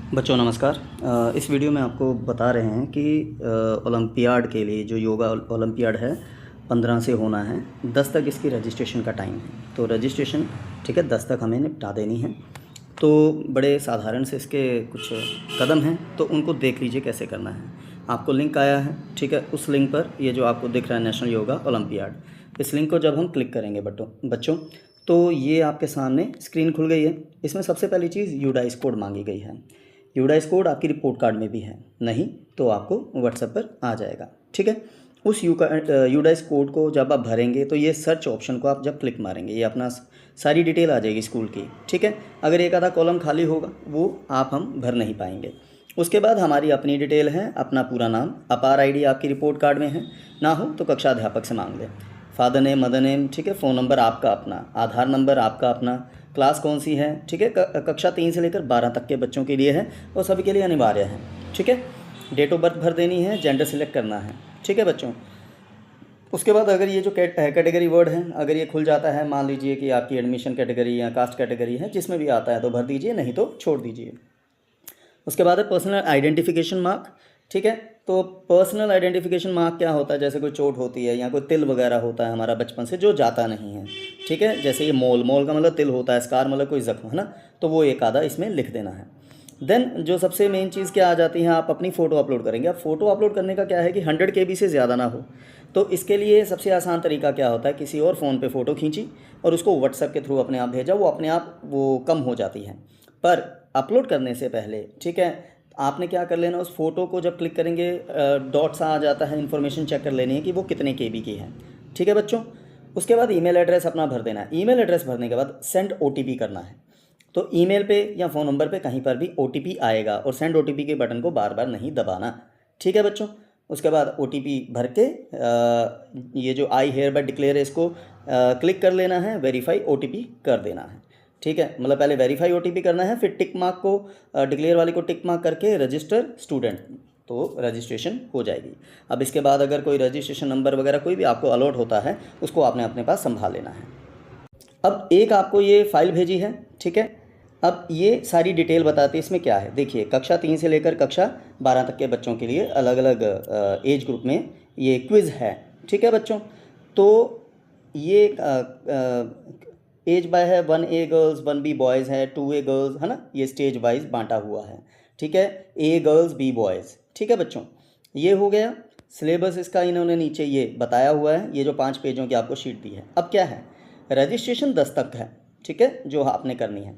बच्चों नमस्कार। इस वीडियो में आपको बता रहे हैं कि ओलंपियाड के लिए जो योगा ओलंपियाड है 15 से होना है। 10 तक इसकी रजिस्ट्रेशन का टाइम है, तो रजिस्ट्रेशन ठीक है 10 तक हमें निपटा देनी है। तो बड़े साधारण से इसके कुछ कदम हैं, तो उनको देख लीजिए कैसे करना है। आपको लिंक आया है, ठीक है, उस लिंक पर ये जो आपको दिख रहा है नेशनल योगा ओलंपियाड, इस लिंक को जब हम क्लिक करेंगे बच्चों तो ये आपके सामने स्क्रीन खुल गई है। इसमें सबसे पहली चीज़ यूडाइस कोड मांगी गई है। यूडाइस कोड आपकी रिपोर्ट कार्ड में भी है, नहीं तो आपको व्हाट्सएप पर आ जाएगा, ठीक है। उस यूडाइस कोड को जब आप भरेंगे तो ये सर्च ऑप्शन को आप जब क्लिक मारेंगे ये अपना सारी डिटेल आ जाएगी स्कूल की, ठीक है। अगर एक आधा कॉलम खाली होगा वो हम भर नहीं पाएंगे। उसके बाद हमारी अपनी डिटेल है, अपना पूरा नाम, अपार आईडी आपकी रिपोर्ट कार्ड में है, ना हो तो कक्षा अध्यापक से मांग लें। फादर नेम, मदर नेम, ठीक है। फ़ोन नंबर आपका अपना, आधार नंबर आपका अपना, क्लास कौन सी है, ठीक है। कक्षा 3 से लेकर 12 तक के बच्चों के लिए है और सभी के लिए अनिवार्य है, ठीक है। डेट ऑफ बर्थ भर देनी है, जेंडर सिलेक्ट करना है, ठीक है बच्चों। उसके बाद अगर ये जो कैटेगरी वर्ड है अगर ये खुल जाता है, मान लीजिए कि आपकी एडमिशन कैटेगरी या कास्ट कैटेगरी है, जिसमें भी आता है तो भर दीजिए, नहीं तो छोड़ दीजिए। उसके बाद है पर्सनल आइडेंटिफिकेशन मार्क, ठीक है। तो पर्सनल आइडेंटिफिकेशन मार्क क्या होता है, जैसे कोई चोट होती है या कोई तिल वगैरह होता है हमारा बचपन से जो जाता नहीं है, ठीक है। जैसे ये मोल का मतलब तिल होता है, स्कार मतलब कोई जख्म है ना, तो वो एक आधा इसमें लिख देना है। देन जो सबसे मेन चीज़ क्या आ जाती है, आप अपनी फ़ोटो अपलोड करेंगे। अब फ़ोटो अपलोड करने का क्या है कि 100 KB से ज़्यादा ना हो, तो इसके लिए सबसे आसान तरीका क्या होता है, किसी और फ़ोन पे फ़ोटो खींची और उसको व्हाट्सएप के थ्रू अपने आप भेजा, वो अपने आप वो कम हो जाती है। पर अपलोड करने से पहले, ठीक है, आपने क्या कर लेना, उस फोटो को जब क्लिक करेंगे डॉट्स आ जाता है, इन्फॉर्मेशन चेक कर लेनी है कि वो कितने KB की है, ठीक है बच्चों। उसके बाद ईमेल एड्रेस अपना भर देना है। ईमेल एड्रेस भरने के बाद सेंड OTP करना है। तो ईमेल पे या फ़ोन नंबर पे कहीं पर भी OTP आएगा और सेंड OTP के बटन को बार बार नहीं दबाना, ठीक है बच्चों। उसके बाद OTP भर के ये जो आई हेयर बाय डिक्लेयर है इसको क्लिक कर लेना है, वेरीफाई OTP कर देना है, ठीक है। मतलब पहले वेरीफाई OTP करना है, फिर टिक मार्क को डिक्लेयर वाले को टिक मार्क करके रजिस्टर स्टूडेंट, तो रजिस्ट्रेशन हो जाएगी। अब इसके बाद अगर कोई रजिस्ट्रेशन नंबर वगैरह कोई भी आपको अलॉट होता है उसको आपने अपने पास संभाल लेना है। अब एक आपको ये फाइल भेजी है, ठीक है। अब ये सारी डिटेल बताती है इसमें क्या है। देखिए कक्षा 3 से लेकर कक्षा 12 तक के बच्चों के लिए अलग अलग एज ग्रुप में ये क्विज़ है, ठीक है बच्चों। तो ये एज बाय है 1A गर्ल्स 1B बॉयज़ है, 2A गर्ल्स है ना, ये स्टेज वाइज बांटा हुआ है, ठीक है। A गर्ल्स B बॉयज़, ठीक है बच्चों। ये हो गया सिलेबस इसका, इन्होंने नीचे ये बताया हुआ है, ये जो 5 पेजों की आपको शीट दी है। अब क्या है, रजिस्ट्रेशन 10 तक है, ठीक है, जो आपने करनी है।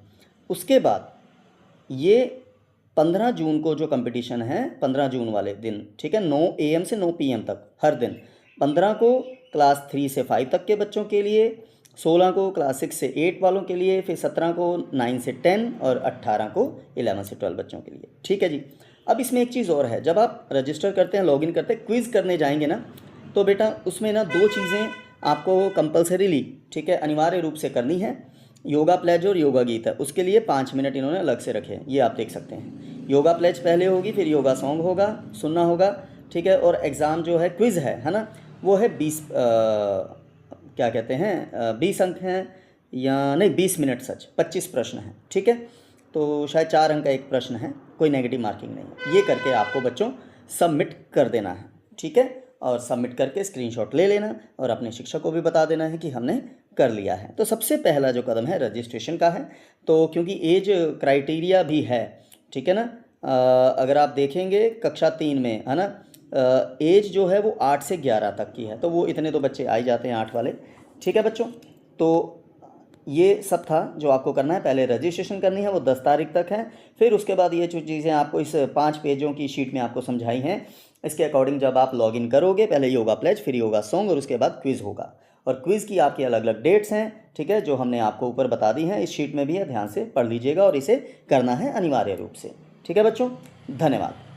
उसके बाद ये 15 जून को जो कंपटीशन है, 15 जून वाले दिन, ठीक है, 9 AM से 9 PM तक हर दिन। 15 को क्लास 3 से 5 तक के बच्चों के लिए, 16 को क्लास 6 से 8 वालों के लिए, फिर 17 को 9 से 10 और 18 को 11 से 12 बच्चों के लिए, ठीक है जी। अब इसमें एक चीज़ और है, जब आप रजिस्टर करते हैं, लॉगिन करते हैं, क्विज़ करने जाएंगे ना, तो बेटा उसमें ना 2 चीज़ें आपको कंपलसरीली, ठीक है, अनिवार्य रूप से करनी है। योगा प्लेज और योगा गीत है, उसके लिए 5 मिनट इन्होंने अलग से रखे हैं, ये आप देख सकते हैं। योगा प्लेज पहले होगी, फिर योगा सॉन्ग होगा, सुनना होगा, ठीक है। और एग्ज़ाम जो है क्विज़ है ना, वो है 20 क्या कहते हैं 20 अंक हैं या नहीं 20 मिनट सच 25 प्रश्न हैं, ठीक है। तो शायद 4 अंक का एक प्रश्न है, कोई नेगेटिव मार्किंग नहीं है। ये करके आपको बच्चों सबमिट कर देना है, ठीक है। और सबमिट करके स्क्रीनशॉट ले लेना और अपने शिक्षक को भी बता देना है कि हमने कर लिया है। तो सबसे पहला जो कदम है रजिस्ट्रेशन का है, तो क्योंकि एज क्राइटेरिया भी है, ठीक है ना। अगर आप देखेंगे कक्षा 3 में है ना, एज जो है वो 8 से 11 तक की है, तो वो इतने तो बच्चे आ ही जाते हैं 8 वाले, ठीक है बच्चों। तो ये सब था जो आपको करना है। पहले रजिस्ट्रेशन करनी है, वो 10 तारीख तक है। फिर उसके बाद ये जो चीज़ें आपको इस 5 पेजों की शीट में आपको समझाई हैं, इसके अकॉर्डिंग जब आप लॉगिन करोगे, पहले योगा प्लेज, फिर योगा सॉन्ग और उसके बाद क्विज़ होगा। और क्विज़ की आपकी अलग अलग डेट्स हैं, ठीक है, जो हमने आपको ऊपर बता दी हैं, इस शीट में भी है, ध्यान से पढ़ लीजिएगा और इसे करना है अनिवार्य रूप से, ठीक है बच्चों। धन्यवाद।